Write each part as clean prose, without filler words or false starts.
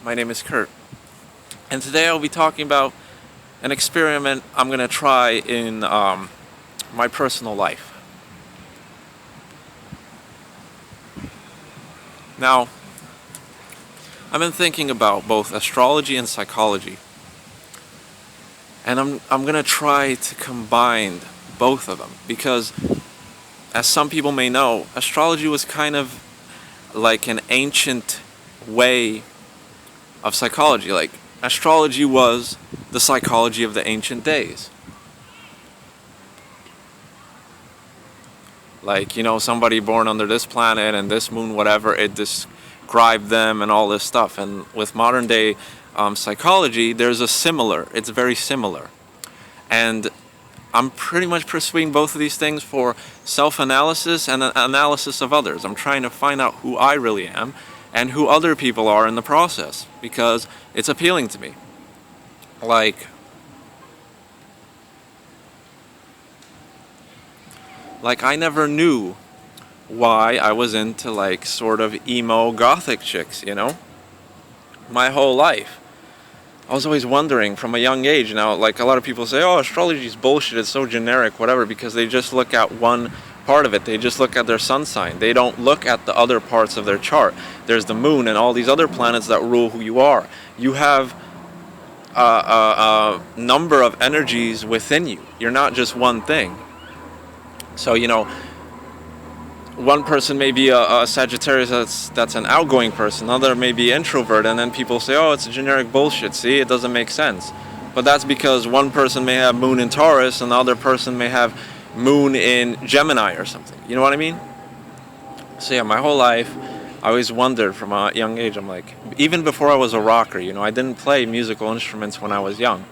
My name is Kurt, and today I'll be talking about an experiment I'm going to try in my personal life. Now, I've been thinking about both astrology and psychology, and I'm going to try to combine both of them because, as some people may know, astrology was kind of like an ancient way of psychology. Like, astrology was the psychology of the ancient days. Like, somebody born under this planet and this moon, whatever, it described them and all this stuff. And with modern day psychology, it's very similar. And I'm pretty much pursuing both of these things for self-analysis and analysis of others. I'm trying to find out who I really am and who other people are in the process, because it's appealing to me. Like I never knew why I was into sort of emo gothic chicks, my whole life. I was always wondering from a young age. Now, a lot of people say, oh, astrology is bullshit, it's so generic, whatever, because they just look at one part of it. They just look at their sun sign. They don't look at the other parts of their chart. There's the moon and all these other planets that rule who you are. You have a number of energies within you. You're not just one thing. So, one person may be a Sagittarius that's an outgoing person, another may be introvert, and then people say, oh, it's a generic bullshit, see, it doesn't make sense. But that's because one person may have moon in Taurus and the other person may have moon in Gemini or something. You know what I mean? So yeah, my whole life, I always wondered from a young age, I'm like, even before I was a rocker, I didn't play musical instruments when I was young.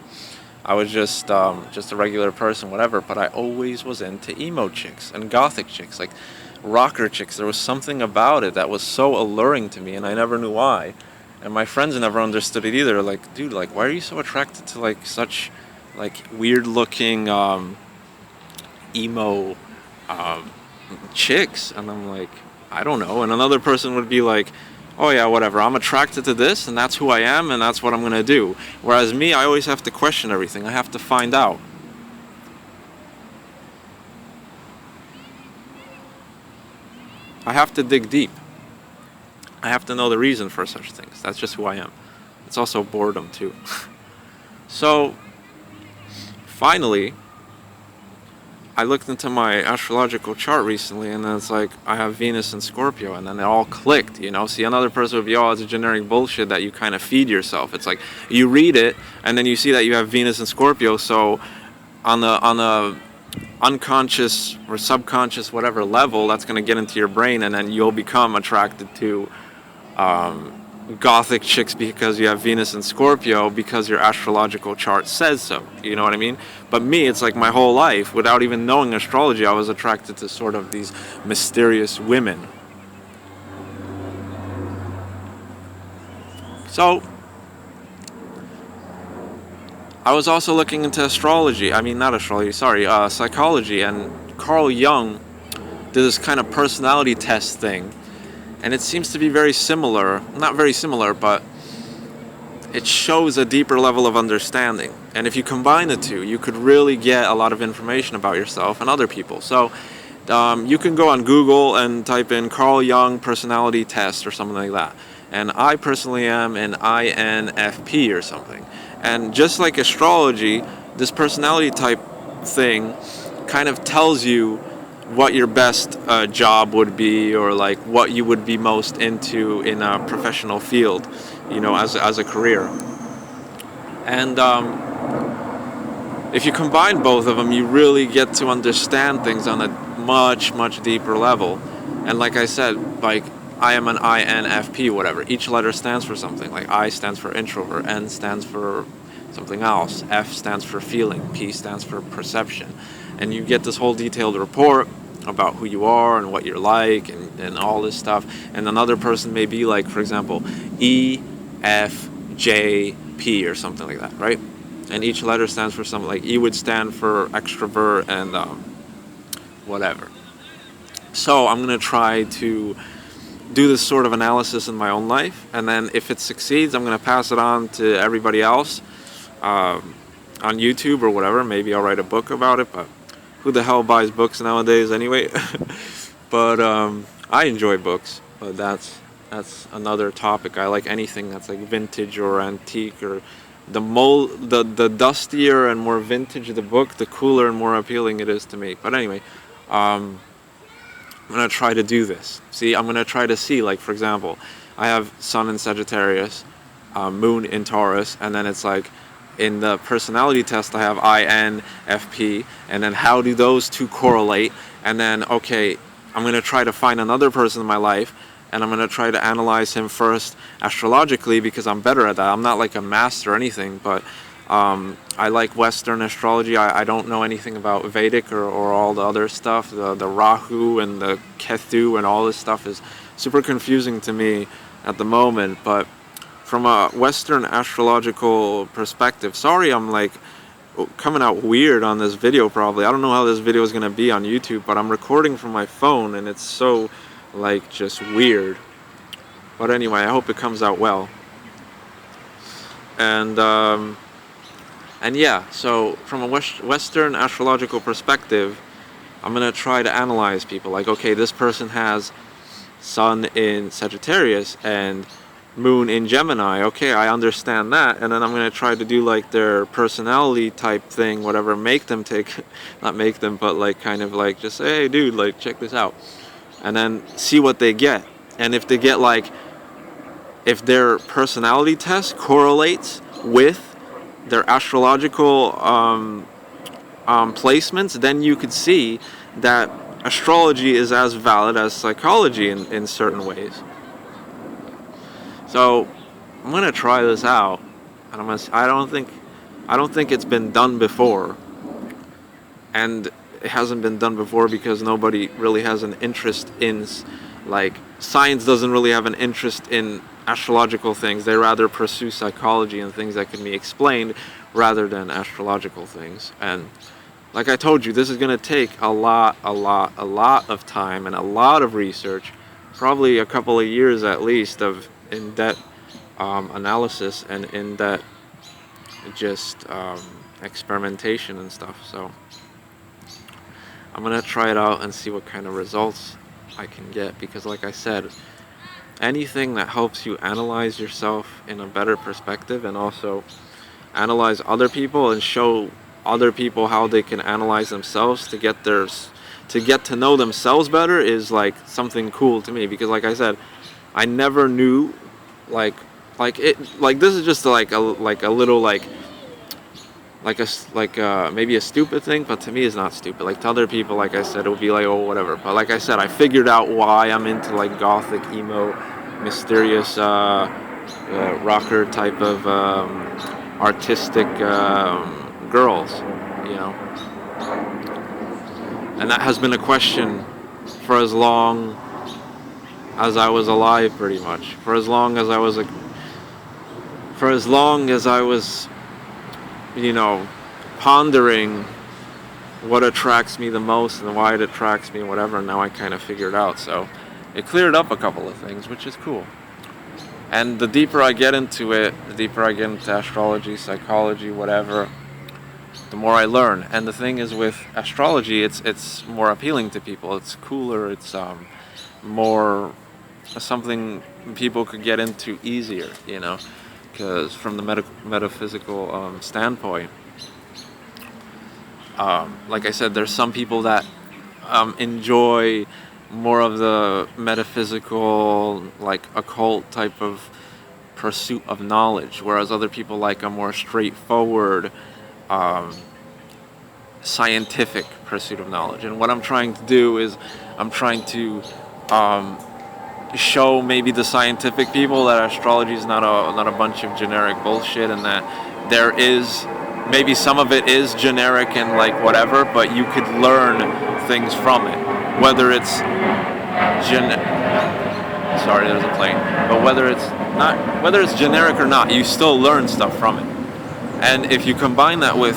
I was just a regular person, whatever, but I always was into emo chicks and gothic chicks, like rocker chicks. There was something about it that was so alluring to me, and I never knew why. And my friends never understood it either. Like, dude, why are you so attracted to such weird looking emo chicks? And I'm like, I don't know. And another person would be like, oh yeah, whatever, I'm attracted to this and that's who I am and that's what I'm gonna do. Whereas me, I always have to question everything. I have to find out. I have to dig deep. I have to know the reason for such things. That's just who I am. It's also boredom too. So, finally, I looked into my astrological chart recently, and then it's like, I have Venus in Scorpio, and then it all clicked, See, another person would be, oh, it's a generic bullshit that you kind of feed yourself. It's like, you read it, and then you see that you have Venus in Scorpio, so on the unconscious or subconscious, whatever level, that's going to get into your brain, and then you'll become attracted to gothic chicks because you have Venus in Scorpio, because your astrological chart says so. You know what I mean? But me, it's like my whole life, without even knowing astrology, I was attracted to sort of these mysterious women. So, I was also looking into psychology, and Carl Jung did this kind of personality test thing. And it seems to be very similar, not very similar, but it shows a deeper level of understanding. And if you combine the two, you could really get a lot of information about yourself and other people. So you can go on Google and type in Carl Jung personality test or something like that. And I personally am an INFP or something. And just like astrology, this personality type thing kind of tells you what your best job would be, or what you would be most into in a professional field, as a career. And if you combine both of them, you really get to understand things on a much, much deeper level. And like I said, I am an INFP, whatever. Each letter stands for something. I stands for introvert, N stands for something else, F stands for feeling, P stands for perception. And you get this whole detailed report about who you are and what you're like and all this stuff. And another person may be for example, E, F, J, P or something like that, right? And each letter stands for something. E would stand for extrovert and whatever. So I'm going to try to do this sort of analysis in my own life, and then if it succeeds, I'm going to pass it on to everybody else on YouTube or whatever. Maybe I'll write a book about it, but who the hell buys books nowadays anyway? But I enjoy books, but that's another topic. I like anything that's like vintage or antique, or the dustier and more vintage the book, the cooler and more appealing it is to me. But anyway, I'm gonna try to do this. See, I'm gonna try to see, like, for example, I have Sun in Sagittarius, Moon in Taurus, and then it's like in the personality test I have INFP, and then how do those two correlate? And then, okay, I'm gonna try to find another person in my life, and I'm gonna try to analyze him first astrologically, because I'm better at that. I'm not like a master or anything, but I like Western astrology. I don't know anything about Vedic or all the other stuff. The Rahu and the Ketu and all this stuff is super confusing to me at the moment. But from a Western astrological perspective, sorry I'm like coming out weird on this video probably. I don't know how this video is going to be on YouTube, but I'm recording from my phone and it's so like just weird. But anyway, I hope it comes out well. And yeah, so from a Western astrological perspective, I'm going to try to analyze people. Like, okay, this person has Sun in Sagittarius and Moon in Gemini. Okay, I understand that. And then I'm going to try to do like their personality type thing, whatever, make them take, not make them, but like kind of like just say, hey dude, like check this out. And then see what they get. And if they get like, if their personality test correlates with their astrological placements, then you could see that astrology is as valid as psychology in certain ways. So I'm gonna try this out, and I don't think it's been done before, and it hasn't been done before because nobody really has an interest in, like, science doesn't really have an interest in astrological things. They rather pursue psychology and things that can be explained rather than astrological things. And like I told you, this is going to take a lot of time and a lot of research, probably a couple of years at least of in-depth analysis and in-depth just experimentation and stuff. So I'm going to try it out and see what kind of results I can get, because like I said, anything that helps you analyze yourself in a better perspective and also analyze other people and show other people how they can analyze themselves to get to know themselves better is like something cool to me. Because like I said, I never knew like this is just like a little maybe a stupid thing, but to me it's not stupid. Like to other people, like I said, it would be like, oh, whatever. But like I said, I figured out why I'm into like gothic, emo, mysterious rocker type of artistic girls, you know. And that has been a question for as long as I was alive, pretty much. For as long as I was you know, pondering what attracts me the most and why it attracts me and whatever, and now I kind of figured out. So it cleared up a couple of things, which is cool. And the deeper I get into it, the deeper I get into astrology, psychology, whatever, the more I learn. And the thing is, with astrology, it's more appealing to people. It's cooler. It's more something people could get into easier, you know. Because from the metaphysical standpoint, like I said, there's some people that enjoy more of the metaphysical, like occult type of pursuit of knowledge, whereas other people like a more straightforward, scientific pursuit of knowledge. And what I'm trying to do is I'm trying to show maybe the scientific people that astrology is not a bunch of generic bullshit, and that there is maybe some of it is generic and like whatever, but you could learn things from it, whether it's sorry, there's a plane. But whether it's generic or not, you still learn stuff from it. And if you combine that with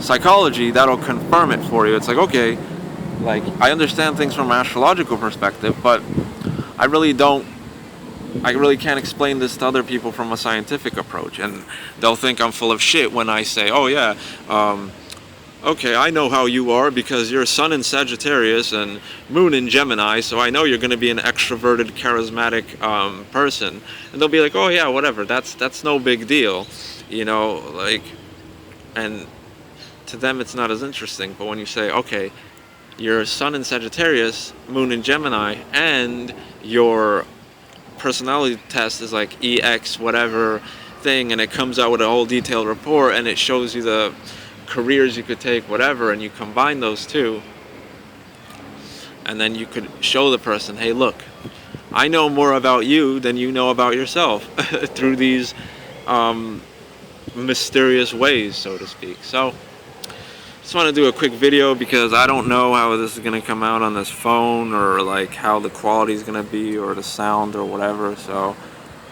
psychology, that'll confirm it for you. It's like, okay, like I understand things from an astrological perspective, but I really don't I really can't explain this to other people from a scientific approach, and they'll think I'm full of shit when I say, oh yeah, okay, I know how you are because you're Sun in Sagittarius and Moon in Gemini, so I know you're going to be an extroverted, charismatic person. And they'll be like, oh yeah, whatever, that's no big deal, you know, like, and to them it's not as interesting. But when you say, okay, your Sun in Sagittarius, Moon in Gemini, and your personality test is like EX whatever thing, and it comes out with a whole detailed report, and it shows you the careers you could take, whatever, and you combine those two, and then you could show the person, hey, look, I know more about you than you know about yourself through these mysterious ways, so to speak. So just want to do a quick video because I don't know how this is going to come out on this phone, or like how the quality is going to be, or the sound, or whatever. So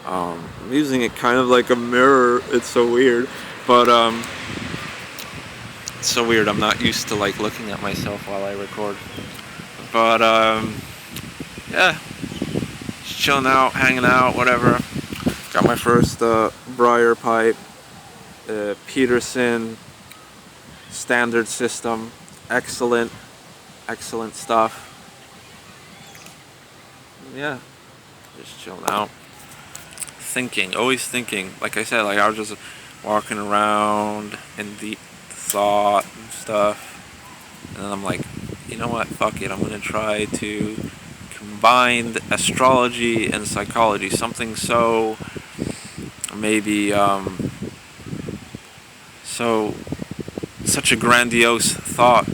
I'm using it kind of like a mirror. It's so weird, but it's so weird. I'm not used to like looking at myself while I record. But yeah, just chilling out, hanging out, whatever. Got my first briar pipe, Peterson standard system, excellent stuff. Yeah, just chilling out, thinking, always thinking. Like I said, like I was just walking around in deep thought and stuff, and then I'm like, you know what, fuck it, I'm gonna try to combine astrology and psychology, something so maybe such a grandiose thought,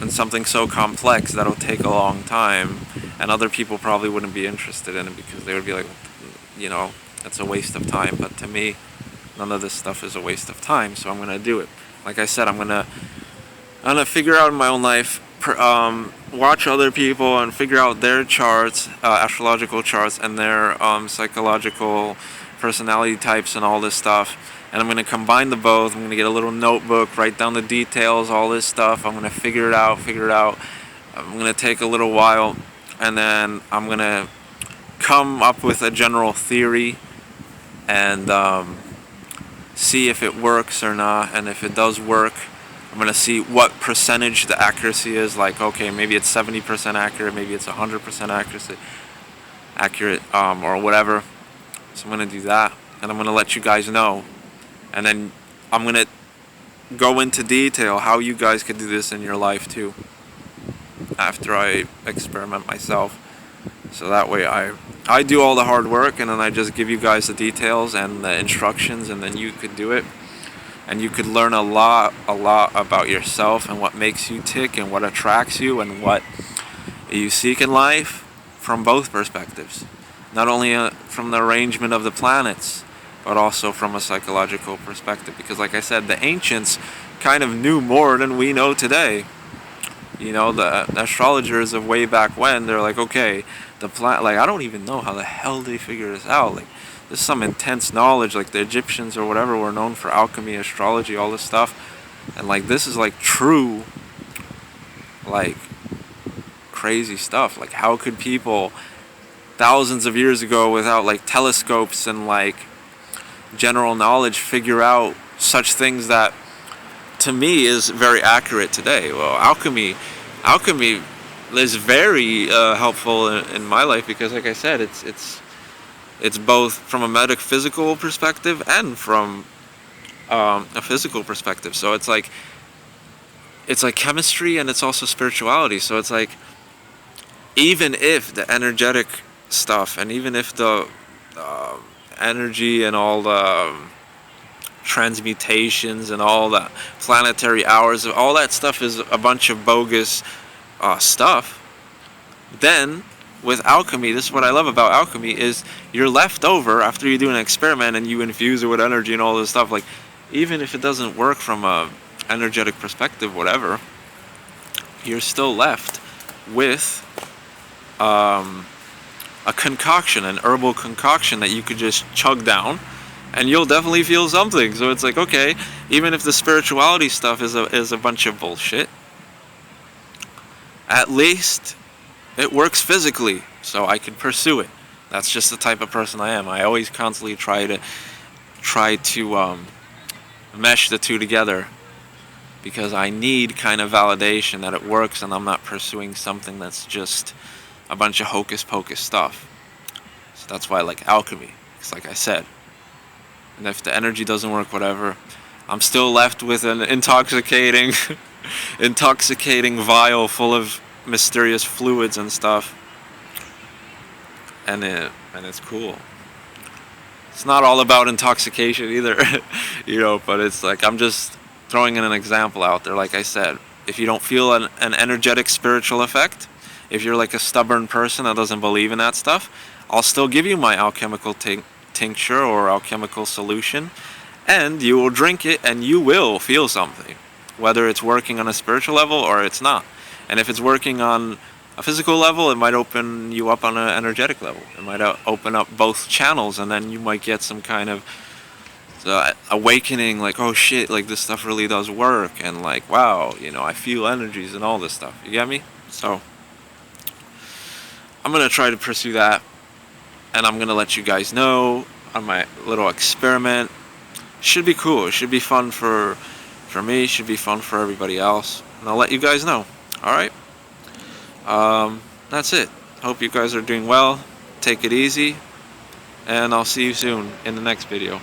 and something so complex that'll take a long time, and other people probably wouldn't be interested in it because they would be like, you know, it's a waste of time. But to me, none of this stuff is a waste of time, so I'm gonna do it. Like I said, I'm gonna figure out in my own life, watch other people and figure out their charts, astrological charts, and their psychological personality types and all this stuff. And I'm going to combine the both. I'm going to get a little notebook, write down the details, all this stuff. I'm going to figure it out. I'm going to take a little while, and then I'm going to come up with a general theory and see if it works or not. And if it does work, I'm going to see what percentage the accuracy is. Like, okay, maybe it's 70% accurate, maybe it's 100% accurate, or whatever. So I'm going to do that, and I'm going to let you guys know. And then I'm going to go into detail how you guys could do this in your life too, after I experiment myself. So that way I do all the hard work, and then I just give you guys the details and the instructions, and then you could do it. And you could learn a lot about yourself and what makes you tick and what attracts you and what you seek in life from both perspectives. Not only from the arrangement of the planets, but also from a psychological perspective. Because like I said, the ancients kind of knew more than we know today. You know, the astrologers of way back when, they're like, okay, like, I don't even know how the hell they figured this out. Like, there's some intense knowledge, like the Egyptians or whatever were known for alchemy, astrology, all this stuff. And like, this is like true, like, crazy stuff. Like, how could people thousands of years ago, without like telescopes and like general knowledge, figure out such things that to me is very accurate today? Well, alchemy is very helpful in my life, because like I said, it's both from a metaphysical perspective and from a physical perspective. So it's like chemistry, and it's also spirituality. So it's like, even if the energetic stuff, and even if the energy and all the transmutations and all the planetary hours, all that stuff is a bunch of bogus stuff, then with alchemy, this is what I love about alchemy, is you're left over after you do an experiment and you infuse it with energy and all this stuff. Like, even if it doesn't work from a energetic perspective, whatever, you're still left with a concoction, an herbal concoction that you could just chug down, and you'll definitely feel something. So it's like, okay, even if the spirituality stuff is a bunch of bullshit, at least it works physically. so I can pursue it. That's just the type of person I am. I always constantly try to mesh the two together, because I need kind of validation that it works and I'm not pursuing something that's just a bunch of hocus pocus stuff. So that's why I like alchemy. It's like I said. And if the energy doesn't work, whatever, I'm still left with an intoxicating vial full of mysterious fluids and stuff. And it's cool. It's not all about intoxication either, but it's like, I'm just throwing in an example out there. Like I said, if you don't feel an energetic spiritual effect, if you're like a stubborn person that doesn't believe in that stuff, I'll still give you my alchemical tincture or alchemical solution, and you will drink it and you will feel something, whether it's working on a spiritual level or it's not. And if it's working on a physical level, it might open you up on an energetic level. It might open up both channels, and then you might get some kind of awakening, like, oh shit, like this stuff really does work, and like, wow, I feel energies and all this stuff. You get me? So I'm gonna try to pursue that, and I'm gonna let you guys know on my little experiment. Should be cool. It should be fun for me. Should be fun for everybody else, and I'll let you guys know. All right. That's it. Hope you guys are doing well. Take it easy, and I'll see you soon in the next video.